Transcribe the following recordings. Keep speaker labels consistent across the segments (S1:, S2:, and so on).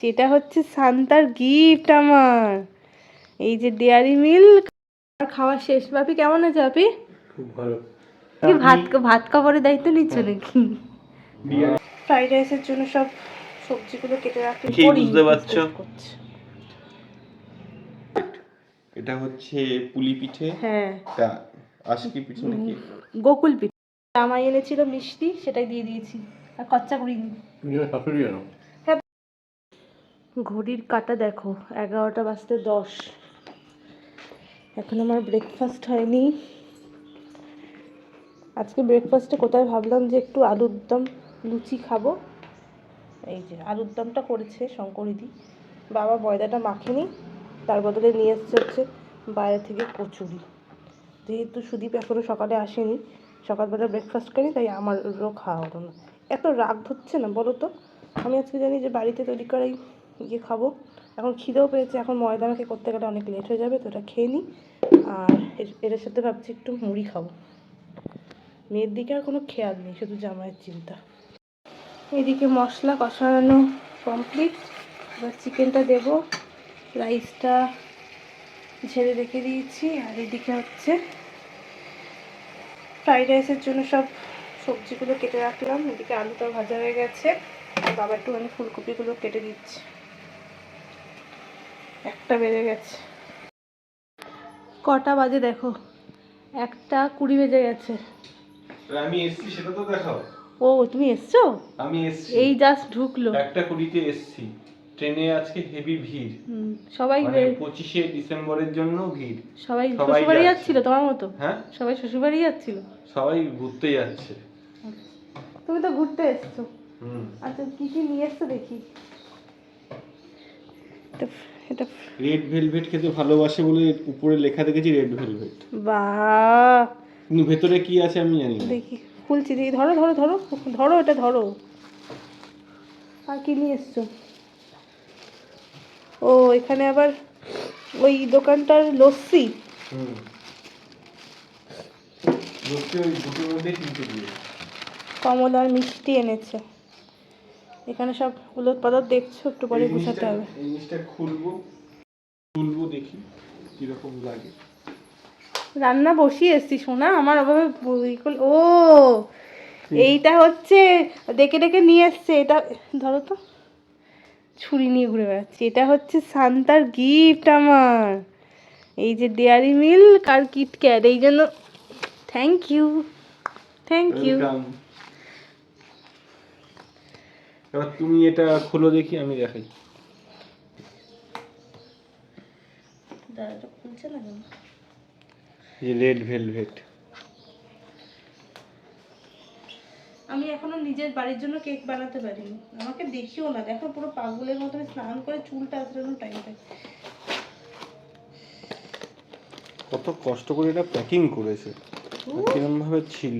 S1: যেটা হচ্ছে সান্তার গিফট আমার। এই যে ডেয়ারি মিল্ক খাওয়া শেষ। বাপি কেমন আছে? বাপি
S2: খুব ভালো।
S1: কি ভাত খাবারের দায়িত্ব নিচ্ছ নাকি? ফ্রাইড রাইসের জন্য সব সবজিগুলো কেটে রাখতে
S2: বুঝতে পারছো, এটা হচ্ছে পুলি পিঠে।
S1: হ্যাঁ,
S2: আজকে পিঠে নাকি
S1: গোকুল পিঠে। আমায় এনেছিল মিষ্টি, সেটাই দিয়ে দিয়েছি। আর খরচা করিনি। হ্যাঁ, ঘড়ির কাঁটা দেখো 11টা বাজতে 10। এখন আমার ব্রেকফাস্ট হয়নি। আজকে ব্রেকফাস্টে কোথায় ভাবলাম যে একটু আলুর দম লুচি খাবো। এই যে আলুর দমটা করেছে শঙ্করিদি। বাবা ময়দাটা মাখেনি, তার বদলে নিয়ে এসছে হচ্ছে বাইরে থেকে কচুরি। যেহেতু সুদীপ এখনও সকালে আসেনি, সকালবেলা ব্রেকফাস্ট করিনি, তাই আমারও খাওয়া হলো না। এত রাগ ধরছে না বলো তো? আমি আজকে জানি যে বাড়িতে তৈরি করাই খাবো। এখন খিদেও পেয়েছে, এখন ময়দা মাখে করতে গেলে অনেক লেট হয়ে যাবে, তো এটা খেয়ে নিই। আর এটার সাথে ভাবছি একটু মুড়ি খাবো। মেয়ের দিকে আর কোনো খেয়াল নেই, শুধু জামাইয়ের চিন্তা। এদিকে মশলা কষানো কমপ্লিট, এবার চিকেনটা দেবো। রাইসটা ঝেড়ে রেখে দিয়েছি। আর এদিকে হচ্ছে ফ্রাইড রাইসের জন্য সব সবজিগুলো কেটে রাখলাম। এদিকে আলুটা ভাজা হয়ে গেছে, বাবা একটুখানি ফুলকপিগুলো কেটে দিচ্ছি। 1টা বেজে গেছে। কটা বাজে দেখো, 1:20 বেজে গেছে।
S2: আমি এসছি সেটা তো দেখাও।
S1: ও তুমি এসছো?
S2: আমি এসছি,
S1: এই জাস্ট ঢুকলো।
S2: 1:20-তে এসছি। ট্রেনে আজকে হেভি ভিড়।
S1: সবাই
S2: মানে 25শে ডিসেম্বরের জন্য ভিড়।
S1: সবাই শ্বশুরবাড়ি যাচ্ছিল তোমার মতো?
S2: হ্যাঁ,
S1: সবাই শ্বশুরবাড়ি যাচ্ছিল।
S2: সবাই ঘুরতে যাচ্ছে।
S1: তুমি তো ঘুরতে এসছো। আচ্ছা কি কি নিয়ে এসছো দেখি। এটা
S2: রেড ভেলভেট খেতে ভালোবাসে বলে উপরে লেখা দেখেছি রেড ভেলভেট।
S1: বাহ,
S2: কিন্তু ভেতরে কি আছে আমি জানি না।
S1: দেখি খুলছি, দেখি। ধরো ধরো ধরো ধরো, এটা ধরো। আর কি নিয়ে এসছো? ও এখানে আবার ওই দোকানটার লস্যি। কমলার মিষ্টি এনেছে। এখানে সব উলটপালট দেখছো, একটু পরে গুছাতে হবে।
S2: এই জিনিসটা খুলবো দেখি কিরকম লাগে।
S1: রান্না বসিয়ে এসছি সোনা, আমার অভাবে ও এইটা হচ্ছে ডেকে ডেকে নিয়ে এসছে। এটা ধরো তো, ছুরি নিয়ে ঘুরে বেড়াচ্ছি। এটা হচ্ছে সান্তার গিফট আমার। এই যে ডেয়ারি মিল্ক আর কিটক্যাট, এই জন্য থ্যাংক ইউ, থ্যাংক ইউ।
S2: এবার তুমি এটা খুলো দেখি, আমি দেখাই।
S1: খুলছে না কেন?
S2: এই রেড ভেলভেট।
S1: আমি এখনো নিজের বাড়ির জন্য কেক বানাতে পারিনি। আমাকে দেখিও না, দেখো পুরো পাগলের মতো স্নান করে চুলটা আঁচড়ানোর টাইম পাই।
S2: কত কষ্ট করে এটা প্যাকিং করেছে, কিরকম ভাবে ছিল।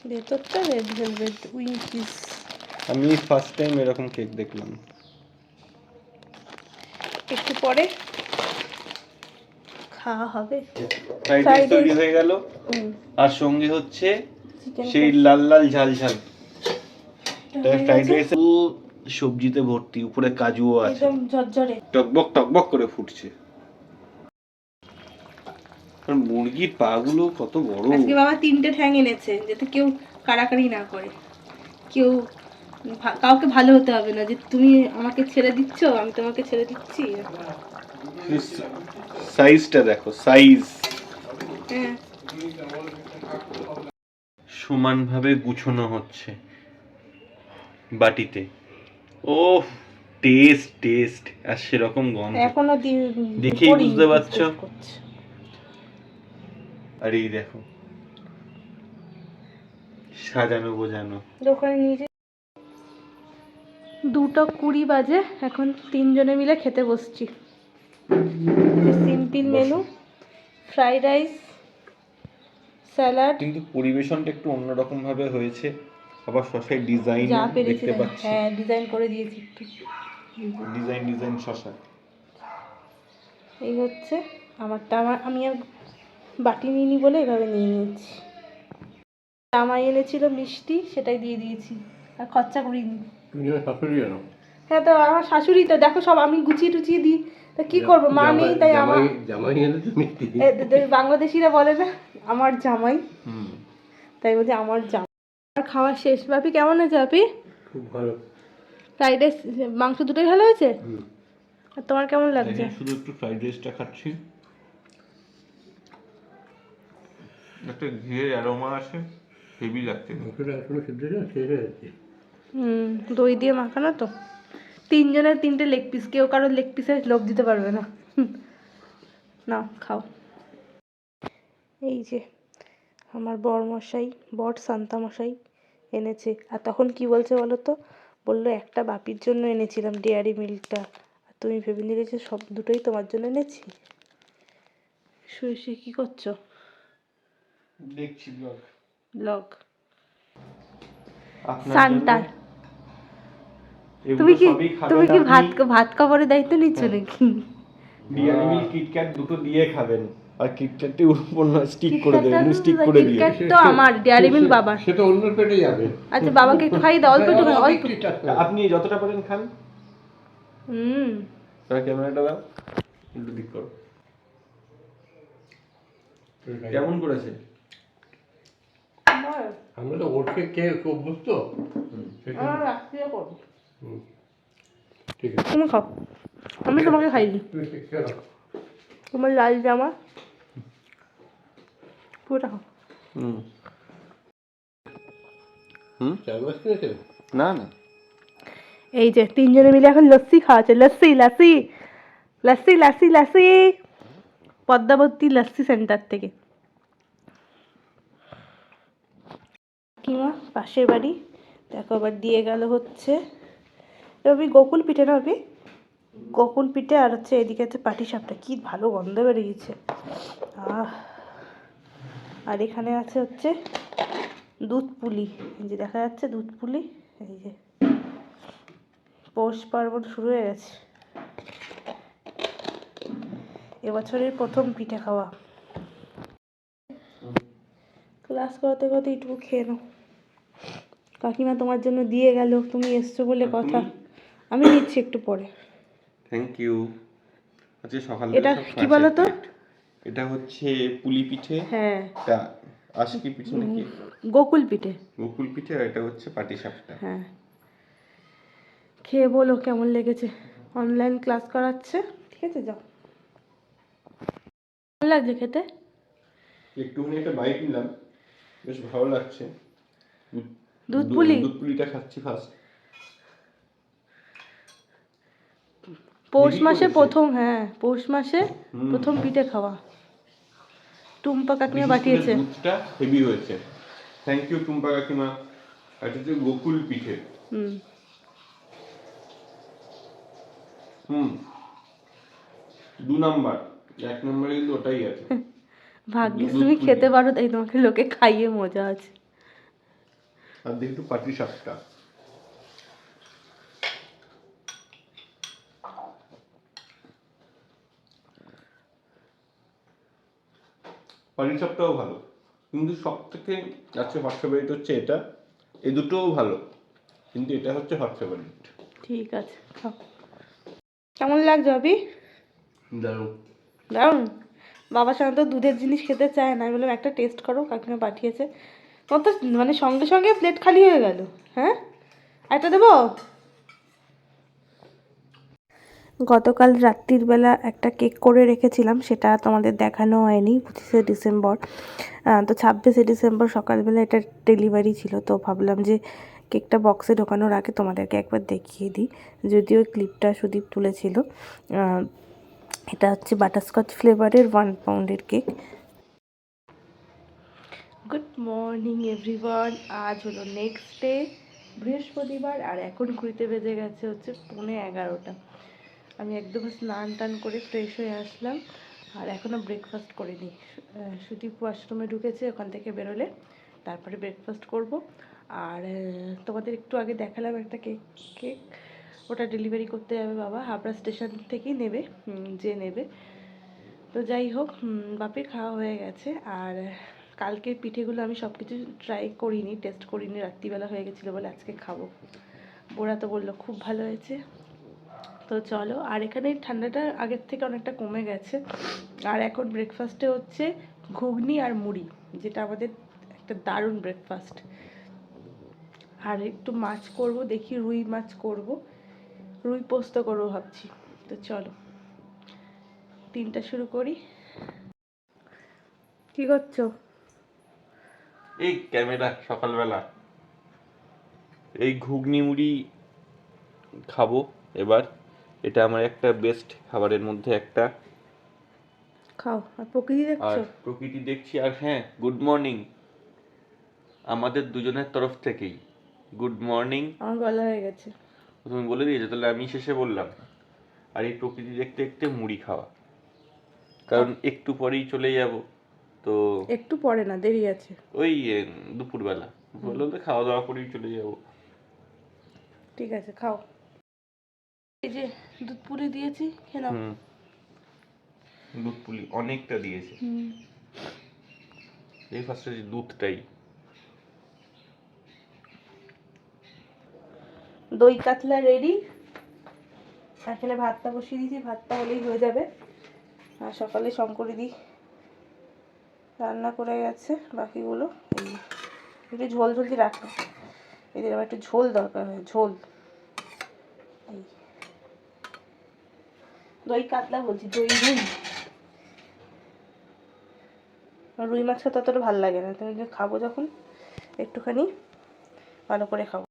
S1: ভেতরটা রেড ভেলভেট উইঙ্কিস।
S2: আমি ফার্স্ট টাইম এরকম কেক দেখলাম।
S1: একটু পরে খাওয়া হবে।
S2: ফ্রাইড রাইস তৈরি হয়ে গেল, আর সঙ্গে হচ্ছে সেই লাল লাল ঝাল ঝাল ফ্রাইড রাইস। সবজিতে ভর্তি, উপরে কাজুও আছে,
S1: একদম ঝরঝরে
S2: টকবক টকবক করে ফুটছে। আর মুরগির পা গুলো কত বড়।
S1: আজকে বাবা 3টে ঠ্যাং এনেছে, যাতে কেউ কাড়াকাড়ি না করে। কেউ কাউকে ভালো হতে হবে না যে তুমি আমাকে ছেড়ে দিচ্ছ, আমি তোমাকে ছেড়ে দিচ্ছি।
S2: সাইজটা দেখো, সাইজ
S1: হ্যাঁ,
S2: সমানভাবে গুছানো হচ্ছে বাটিতে। ও টেস্ট টেস্ট আর সেরকম গন্ধ
S1: এখনো
S2: দেখেই বুঝতে পারছো। আর এই দেখো সাজানো গোজানো।
S1: দোকানে নিয়ে 2:20 বাজে, এখন 3 জনে মিলে খেতে বসছি। Simple menu, fried rice, salad.
S2: কিন্তু পরিবেশনটা একটু অন্যরকম ভাবে হয়েছে। আবার শসার ডিজাইন দেখতে পাচ্ছি।
S1: হ্যাঁ, ডিজাইন করে দিয়েছি একটু।
S2: ডিজাইন শসা।
S1: এই হচ্ছে আমারটা। আমি আর বাটি নিইনি বলে এভাবে নিয়ে নিয়েছি। জামাই এনেছিল মিষ্টি, সেটাই দিয়ে দিয়েছি, আর খরচা করিনি।
S3: তুমি যখন শাশুড়ি জানো,
S1: হ্যাঁ, তো আমার শাশুড়ি তো দেখো সব আমি গুছিয়ে টুচিয়ে দিই, তা কি করবো, মা নেই তাই আমার।
S3: জামাই এলে তো মিষ্টি।
S1: বাংলাদেশিরা বলে না আমার জামাই,
S2: হুম,
S1: তাই বলছি আমার জামাই। আর খাওয়া শেষ। বাপি কেমন হয়েছে বাপি?
S3: খুব ভালো।
S1: ফ্রাইড রাইস মাংস দুটোই ভালো হয়েছে।
S3: হুম।
S1: আর তোমার কেমন লাগছে?
S2: দেখেন শুধু একটু ফ্রাইড রাইসটা খাচ্ছি, একটা ঘিয়ের অ্যারোমা আছে, হেভি লাগছে।
S3: মাংসটা এখনো সিদ্ধ না, শেষ হয়ে যাচ্ছে।
S1: দই দিয়ে মাখানো তো। তিনজনের তিনটে লেগ পিস, কেউ কারোর লেগ পিসে লোভ দিতে পারবে না। না খাও। এই যে আমার বর শান্তা মশাই এনেছে। আর তখন কি বলছে বলো তো, বললো একটা বাপির জন্য এনেছিলাম ডেয়ারি মিল্কটা, আর তুমি ভেবে নিলে যে সব দুটোই তোমার জন্য এনেছি। শুয়ে শুয়ে কী করছো?
S2: দেখছি ব্লগ।
S1: ব্লগ
S2: আপনার
S1: সান্টার।
S2: জন্য
S1: তুমি
S2: এগুলো
S1: কি
S2: সবই খাবেন
S1: তুমি কি
S2: আপনি।
S1: ভাত খাবারের দায়িত্ব নিচ্ছ
S2: হ্যাঁ।
S1: নাকি?
S2: ডিয়ারি মিল্ক কিটক্যাট দুটো দিয়ে খাবেন, আর কিটক্যাটটি উপর না স্টিক করে দেবেন, স্টিক করে দিয়ে।
S1: কিটক্যাট তো আমার, ডেয়ারি মিল্ক বাবার।
S3: সে তো অন্য পেটে যাবে।
S1: আচ্ছা বাবাকে একটু খাইয়ে দাও, অল্প একটু খাই, অল্প।
S2: আপনি যতটা পারেন খান।
S1: হুম।
S2: তাহলে ক্যামেরাটা দাও, একটু দিক করো। কেমন করেছে?
S3: আমরা তো ওটকে খেয়ে অভ্যস্ত।
S1: আমার রাত্রিও করবো।
S3: হুম, ঠিক আছে।
S1: তুমি খাও, আমি তোমাকে খাইনি।
S3: তুমি খেয়ে নাও।
S1: তোমার লাল জামা পুরোটা খাও।
S2: হুম হুম,
S3: চার মাস কিনেছে?
S2: না না,
S1: এই যে তিনজনে মিলে এখন লস্যি খাওয়াচ্ছে, লস্যি লস্যি লস্যি লস্যি লস্যি, পদ্মাবতী লস্যি সেন্টার থেকে। কিমা পাশের বাড়ি, দেখো আবার দিয়ে গেল হচ্ছে রবি গোকুল পিঠে না রবি, গোকুল পিঠে, আর হচ্ছে এদিকে হচ্ছে পাটিসাপটা, কি ভালো গন্ধ বেরিয়েছে। আর এখানে আছে হচ্ছে দুধ পুলি, এই যে দেখা যাচ্ছে দুধ পুলি। এই যে পৌষ পার্বণ শুরু হয়ে গেছে, এবছরের প্রথম পিঠে খাওয়া। ক্লাস করতে করতে একটু খেয়ে নাও। কাকিমা তোমার জন্য দিয়ে গেল, তুমি এসছো বলে কথা। আমি নিচ্ছি একটু পরে।
S2: Thank you. আজকে সকালে
S1: এটা কি বলো তো?
S2: এটা হচ্ছে পুলি পিঠে,
S1: হ্যাঁ,
S2: এটা আশকি পিঠে নাকি
S1: গোকুল পিঠে।
S2: গোকুল পিঠে, আর এটা হচ্ছে পাটিসাপটা।
S1: হ্যাঁ, খেয়ে বলো কেমন লেগেছে। অনলাইন ক্লাস করাচ্ছে, ঠিক আছে যাও। ভালো লাগছে খেতে?
S2: একটুখানি একটা বাইট নিলাম, বেশ ভালো লাগছে।
S1: দুধ পুলি
S2: দুধ পুলিটা খাচ্ছি ফার্স্ট।
S1: পৌষ
S2: হেভি
S1: মাসে
S2: করেছে।
S1: প্রথম, হ্যাঁ পৌষ মাসে প্রথম পিঠে খাওয়া। টুম্পা কাকিমা
S2: বিশেষ করে
S1: পাঠিয়েছে।
S2: দুধটা হেভি হয়েছে। থ্যাংক ইউ টুম্পা কাকিমা। আর এটা হচ্ছে গোকুল পিঠে।
S1: হুম।
S2: হুম, 2 নাম্বার, 1 নম্বরে কিন্তু ওটাই আছে।
S1: ভাগ্যিস
S2: দুধ
S1: তুমি
S2: পুলি।
S1: খেতে পারো, তাই তোমাকে লোকে খাইয়ে মজা আছে।
S2: আর দেখি একটু পাটিসাপটা। পাটিসাপটাও ভালো, কিন্তু সব থেকে আজকে হট ফেভারিট হচ্ছে এটা। এই দুটোও ভালো, কিন্তু এটা হচ্ছে হট ফেভারিট।
S1: ঠিক আছে খাও। কেমন লাগছে অভি?
S2: দারুণ।
S1: দারুণ। বাবা সাধারণত দুধের জিনিস খেতে চায় না, আমি বললাম একটা টেস্ট করো, কাকিমা পাঠিয়েছে। তোমার তো মানে সঙ্গে সঙ্গে প্লেট খালি হয়ে গেল। হ্যাঁ, একটা দেবো? গতকাল রাত্রির বেলা একটা কেক করে রেখেছিলাম, সেটা তোমাদের দেখানো হয়নি। 25শে ডিসেম্বর, তো 26শে ডিসেম্বর সকালবেলা এটা ডেলিভারি ছিল, তো ভাবলাম যে কেকটা বক্সে ঢোকানোর আগে তোমাদেরকে একবার দেখিয়ে দিই। যদিও ক্লিপটা সুদীপ তুলেছিল। এটা হচ্ছে বাটারস্কচ ফ্লেভারের 1 পাউন্ডের কেক। Good morning everyone. আজ হলো নেক্সট ডে, বৃহস্পতিবার, আর এখন ঘুরতে বেজে গেছে হচ্ছে 11:15। আমি একদম স্নান টান করে ফ্রেশ হয়ে আসলাম, আর এখনও ব্রেকফাস্ট করিনি। সুদীপ ওয়াশরুমে ঢুকেছে, ওখান থেকে বেরোলে তারপরে ব্রেকফাস্ট করব। আর তোমাদের একটু আগে দেখালাম একটা কেক, ওটা ডেলিভারি করতে যাবে বাবা, হাবড়া স্টেশন থেকেই নেবে, যে নেবে। তো যাই হোক, বাপির খাওয়া হয়ে গেছে। আর কালকের পিঠেগুলো আমি সব কিছু ট্রাই করিনি, টেস্ট করিনি, রাত্রিবেলা হয়ে গেছিলো বলে আজকে খাবো। বোরা তো বললো খুব ভালো হয়েছে। তো চলো, আর এখানে ঠান্ডাটা আগের থেকে অনেকটা কমে গেছে। আর এখন ব্রেকফাস্টে হচ্ছে ঘুগনি আর মুড়ি, যেটা আমাদের একটা দারুণ ব্রেকফাস্ট। আর একটু মাছ করব, দেখি রুই মাছ করব, রুই পোস্ত করবো ভাবছি। তো চলো 3টা শুরু করি। কি করছো?
S2: এই ক্যামেরা সকালবেলা এই ঘুগনি মুড়ি খাবো এবার। এটা আমার একটা বেস্ট খাবারের মধ্যে একটা।
S1: খাও। আর প্রকৃতি
S2: আর
S1: দেখছো?
S2: প্রকৃতি দেখছি। আর হ্যাঁ, গুড মর্নিং আমাদের দুজনের তরফ থেকেই। Good morning.
S1: আমার গলা হয়ে গেছে।
S2: তুমি বলে দিয়েছো, তাহলে আমি শেষে বললাম। আর এই প্রকৃতি দেখতে দেখতে মুড়ি খাওয়া, কারণ একটু পরেই চলে যাব। তো
S1: একটু পরে না, দেরি আছে।
S2: ওই দুপুরবেলা বললো তো খাওয়া দাওয়া করেই চলে যাব।
S1: ঠিক আছে, খাও। এই যে দুধ পুলি দিয়েছি, খেয়ে নাও।
S2: দুধ পুলি অনেকটা দিয়েছে। এই ফার্স্টে যে দুধটাই।
S1: দই কাতলা রেডি। এখানে ভাতটা বসিয়ে দিয়েছি, ভাতটা হলেই হয়ে যাবে। আর সকালে শঙ্করিদি রান্না করে গেছে বাকিগুলো। এই একটু ঝোল ঝোল দিয়ে রাখো, এদের আবার একটু ঝোল দরকার হয়, ঝোল। এই দই কাতলা বলছি, দই রুই। রুই মাছটা ততটা ভালো লাগে না, তুমি খাবো যখন একটুখানি ভালো করে খাবো।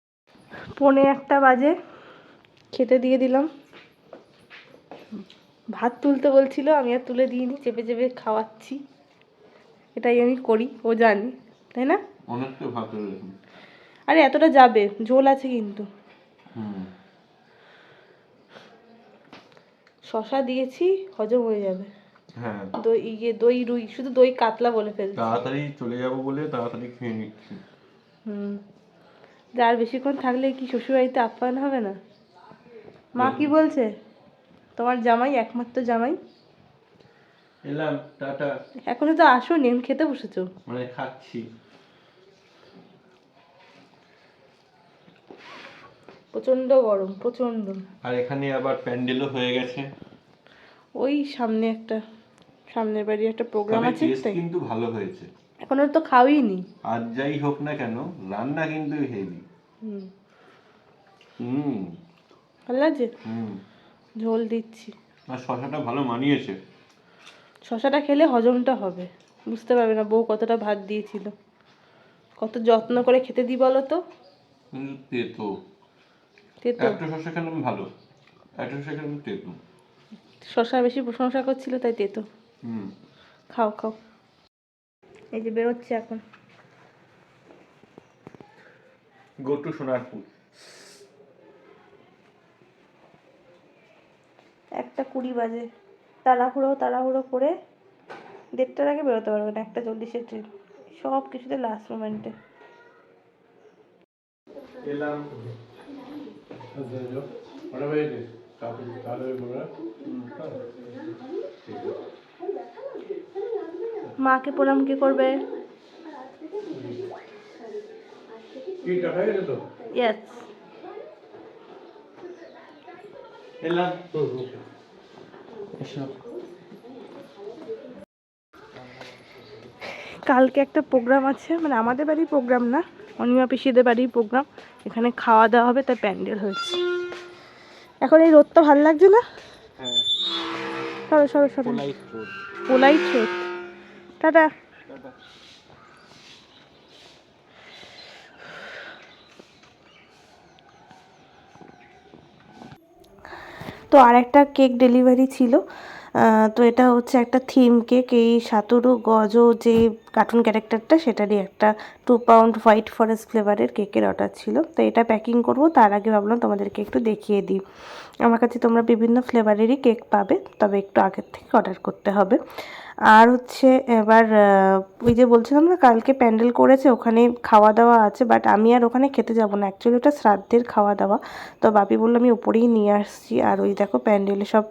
S1: 1:45 বাজে, খেতে দিয়ে দিলাম। ভাত তুলতে বলছিল, আমি আর তুলে দিইনি, চেপে চেপে খাওয়াচ্ছি। এটাই আমি করি, ও জানি, তাই না?
S2: অনেকটা ভাত রয়েছে।
S1: আরে এতটা যাবে, ঝোল আছে কিন্তু। শশা দিয়েছি, হজম হয়ে যাবে।
S2: হ্যাঁ,
S1: দই রুই, শুধু দই কাতলা বলে ফেলছি।
S2: তাড়াতাড়ি চলে যাব বলে তাড়াতাড়ি খেয়ে নিচ্ছি।
S1: যার বেশিক্ষণ থাকলে কি শ্বশুরবাড়িতে আপ্যায়ন হবে না? মা কি বলছে? তোমার জামাই, একমাত্র জামাই।
S2: এলাম, টাটা।
S1: এখনো তো আসোনি, এখন খেতে বসেছো?
S2: মানে খাচ্ছি।
S1: প্রচন্ড গরম, প্রচন্ড।
S2: আর এখানে আবার প্যান্ডেলও হয়ে গেছে।
S1: ওই সামনের বাড়ি একটা প্রোগ্রাম আছে তাই।
S2: কিন্তু ভালো হয়েছে।
S1: এখনো তো খাওইনি।
S2: আর যাই হোক না কেন, রান্না কিন্তু হেভি।
S1: ভালো লাগছে। ঝোল দিচ্ছি।
S2: আর শশাটা ভালো মানিয়েছে।
S1: শশাটা খেলে হজমটা হবে, বুঝতে পারবে না বউ কতটা ভাত দিয়েছিল, কত যত্ন করে খেতে দিই বলো তো।
S2: কিন্তু তেতো।
S1: তেতো?
S2: একটা শশা খেলাম ভালো, একটা শশা খেলাম তেতো।
S1: শশা বেশি প্রশংসা করছিল তাই তেতো। খাও খাও। এই যে বেরোচ্ছে এখন।
S2: Go to Sonarpur.
S1: 1:20 বাজে, তাড়াহুড়ো করে 1:30টার আগে বেরোতে পারবে না। 1:40-এর ট্রেন, সব কিছুতে লাস্ট মোমেন্টে।
S2: এলাম।
S3: ওটা হয়েছে তাহলে বলে
S1: মাকে প্রণাম কি করবে?
S3: কি টাকা গেছে তো?
S1: ইয়েস।
S2: এলাম। এসো।
S1: কালকে একটা প্রোগ্রাম আছে, মানে আমাদের বাড়ির প্রোগ্রাম না, অনিমা পিসিদের বাড়ির প্রোগ্রাম। এখানে খাওয়া দাওয়া হবে, তাই প্যান্ডেল হয়েছে। এখন এই রোদটা ভালো লাগছে না। সরো সরো সরো। Polite road. টাটা। তো আর একটা কেক ডেলিভারি ছিল। তো এটা হচ্ছে একটা থিম কেক, এই সাতোরু গজো যে কার্টুন ক্যারেক্টারটা, সেটারই একটা 2 পাউন্ড হোয়াইট ফরেস্ট ফ্লেভারের কেকের অর্ডার ছিল। তো এটা প্যাকিং করব, তার আগে ভাবলাম তোমাদেরকে একটু দেখিয়ে দিই। আমার কাছে তোমরা বিভিন্ন ফ্লেভারেরই কেক পাবে, তবে একটু আগের থেকে অর্ডার করতে হবে। আর হচ্ছে এবার ওই যে বলছিলাম না কালকে প্যান্ডেল করেছে, ওখানে খাওয়া দাওয়া আছে, বাট আমি আর ওখানে খেতে যাব না, অ্যাকচুয়ালি ওটা শ্রাদ্ধের খাওয়া দাওয়া। তো বাপি বললো আমি উপরেই নিয়ে আসছি। আর ওই দেখো প্যান্ডেলে সব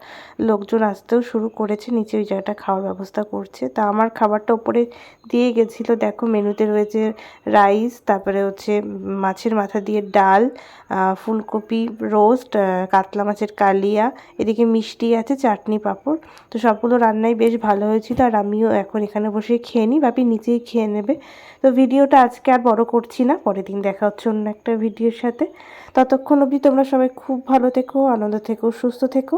S1: লোকজন আসতেও শুরু করেছে, নিচে ওই জায়গাটা খাওয়ার ব্যবস্থা করছে। তা আমার খাবারটা উপরে দিয়ে গেছিলো। দেখো মেনুতে রয়েছে রাইস, তারপরে হচ্ছে মাছের মাথা দিয়ে ডাল, ফুলকপি রোস্ট, কাতলা মাছের কালিয়া, এদিকে মিষ্টি আছে, চাটনি পাঁপড়। তো সবগুলো রান্নাই বেশ ভালো হয়েছিল। আর আমিও এখন এখানে বসে খেয়ে নিই, বাপি নিচেই খেয়ে নেবে। তো ভিডিওটা আজকে আর বড় করছি না, পরের দিন দেখা হচ্ছে অন্য একটা ভিডিওর সাথে। ততক্ষণ অবধি তোমরা সবাই খুব ভালো থেকো, আনন্দ থেকো, সুস্থ থেকো।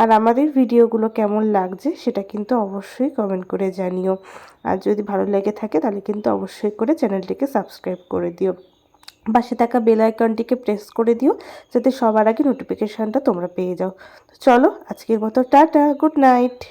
S1: আর আমাদের ভিডিওগুলো কেমন লাগছে সেটা কিন্তু অবশ্যই কমেন্ট করে জানিও। আর যদি ভালো লেগে থাকে তাহলে কিন্তু অবশ্যই করে চ্যানেলটিকে সাবস্ক্রাইব করে দিও, পাশে থাকা বেল আইকনটিকে প্রেস করে দিও, যাতে সবার আগে নোটিফিকেশানটা তোমরা পেয়ে যাও। তো চলো আজকের মতো টাটা, গুড নাইট।